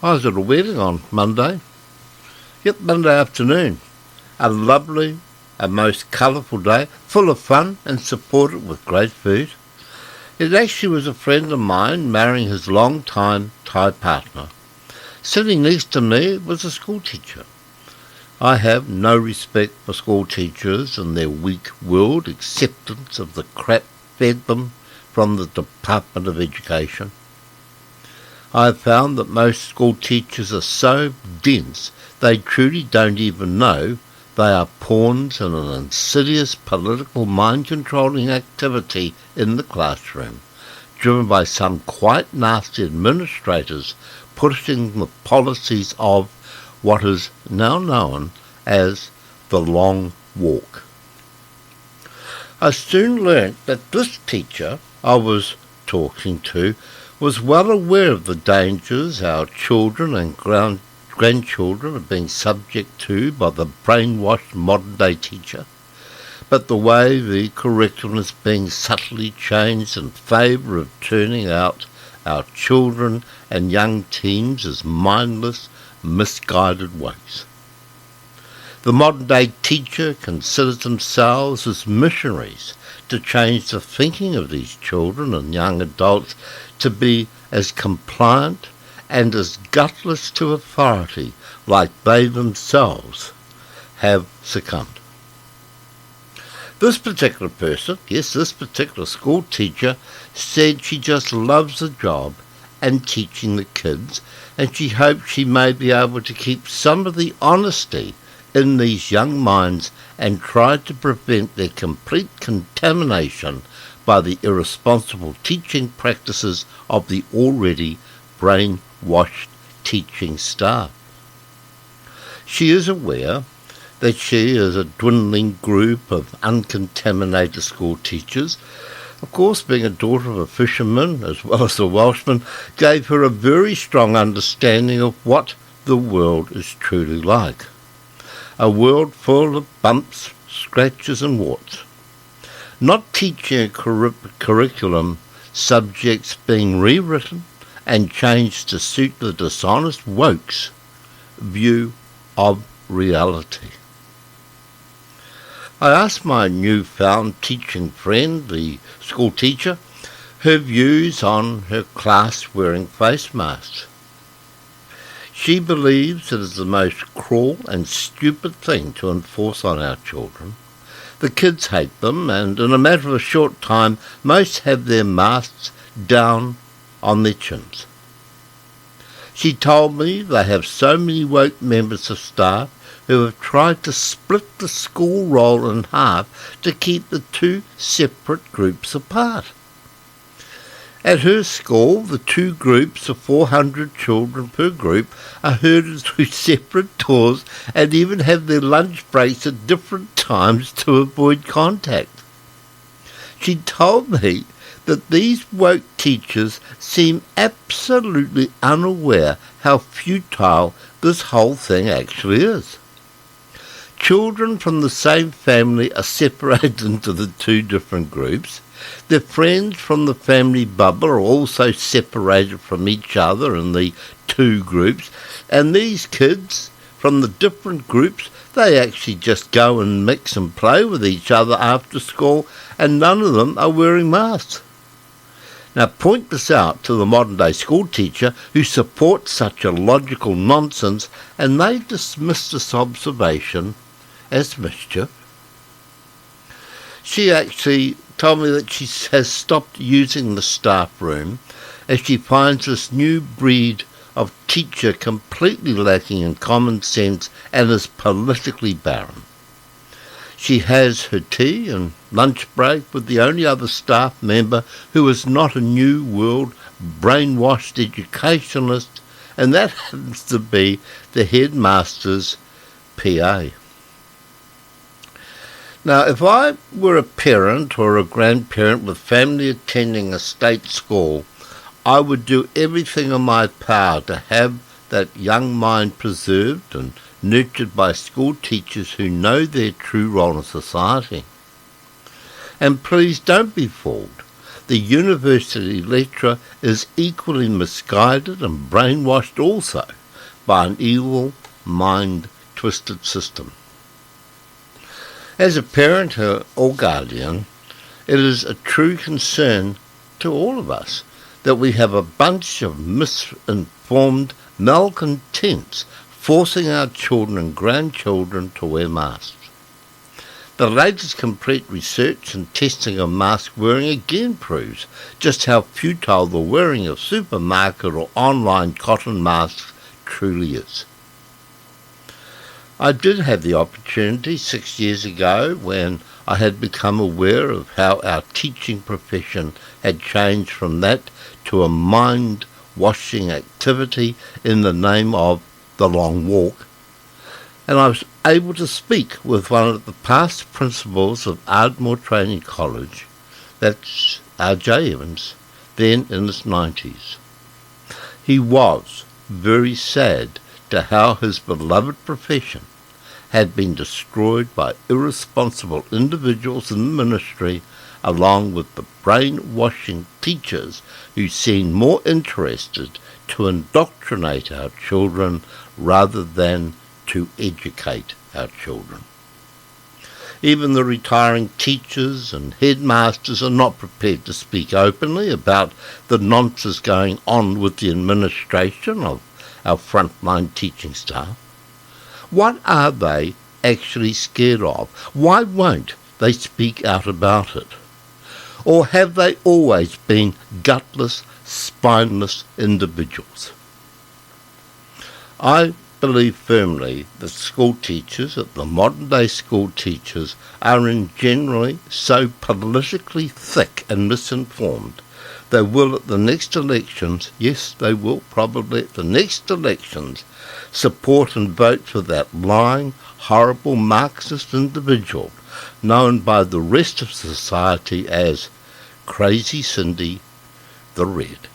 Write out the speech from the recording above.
I was at a wedding on Monday. Yep, Monday afternoon. A lovely and most colourful day, full of fun and supported with great food. It actually was a friend of mine marrying his long-time Thai partner. Sitting next to me was a school teacher. I have no respect for school teachers and their weak-willed acceptance of the crap fed them from the Department of Education. I have found that most school teachers are so dense they truly don't even know they are pawns in an insidious political mind-controlling activity in the classroom, driven by some quite nasty administrators pushing the policies of what is now known as the long walk. I soon learnt that this teacher I was talking to was well aware of the dangers our children and grandchildren are being subject to by the brainwashed modern-day teacher, but the way the curriculum is being subtly changed in favour of turning out our children and young teens as mindless, misguided ways. The modern-day teacher considers themselves as missionaries to change the thinking of these children and young adults to be as compliant and as gutless to authority like they themselves have succumbed. This particular person, yes, this particular school teacher, said she just loves the job and teaching the kids, and she hopes she may be able to keep some of the honesty in these young minds and try to prevent their complete contamination by the irresponsible teaching practices of the already brainwashed teaching staff. She is aware that she is a dwindling group of uncontaminated school teachers. Of course, being a daughter of a fisherman as well as a Welshman gave her a very strong understanding of what the world is truly like. A world full of bumps, scratches and warts. Not teaching a curriculum, subjects being rewritten and changed to suit the dishonest wokes' view of reality. I asked my newfound teaching friend, the school teacher, her views on her class wearing face masks. She believes it is the most cruel and stupid thing to enforce on our children. The kids hate them, and in a matter of a short time, most have their masks down on their chins. She told me they have so many woke members of staff who have tried to split the school roll in half to keep the two separate groups apart. At her school, the two groups of 400 children per group are herded through separate doors and even have their lunch breaks at different times to avoid contact. She told me that these woke teachers seem absolutely unaware how futile this whole thing actually is. Children from the same family are separated into the two different groups. Their friends from the family bubble are also separated from each other in the two groups, and these kids from the different groups, they actually just go and mix and play with each other after school, and none of them are wearing masks. Now point this out to the modern-day school teacher who supports such illogical nonsense, and they dismiss this observation as mischief. She actually told me that she has stopped using the staff room as she finds this new breed of teacher completely lacking in common sense and is politically barren. She has her tea and lunch break with the only other staff member who is not a New World brainwashed educationalist, and that happens to be the Headmasters PA. Now, if I were a parent or a grandparent with family attending a state school, I would do everything in my power to have that young mind preserved and nurtured by school teachers who know their true role in society. And please don't be fooled. the university lecturer is equally misguided and brainwashed also by an evil, mind-twisted system. As a parent or guardian, it is a true concern to all of us that we have a bunch of misinformed malcontents forcing our children and grandchildren to wear masks. The latest complete research and testing of mask wearing again proves just how futile the wearing of supermarket or online cotton masks truly is. I did have the opportunity 6 years ago when I had become aware of how our teaching profession had changed from that to a mind-washing activity in the name of the long walk, and I was able to speak with one of the past principals of Ardmore Training College, that's R.J. Evans, then in his 90s. He was very sad to how his beloved profession had been destroyed by irresponsible individuals in the ministry, along with the brainwashing teachers who seemed more interested to indoctrinate our children rather than to educate our children. Even the retiring teachers and headmasters are not prepared to speak openly about the nonsense going on with the administration of our frontline teaching staff. What are they actually scared of? Why won't they speak out about it? Or have they always been gutless, spineless individuals? I believe firmly that school teachers, that the modern day school teachers, are in generally so politically thick and misinformed, they will at the next elections, yes, they will probably at the next elections, support and vote for that lying, horrible Marxist individual known by the rest of society as Crazy Cindy the Red.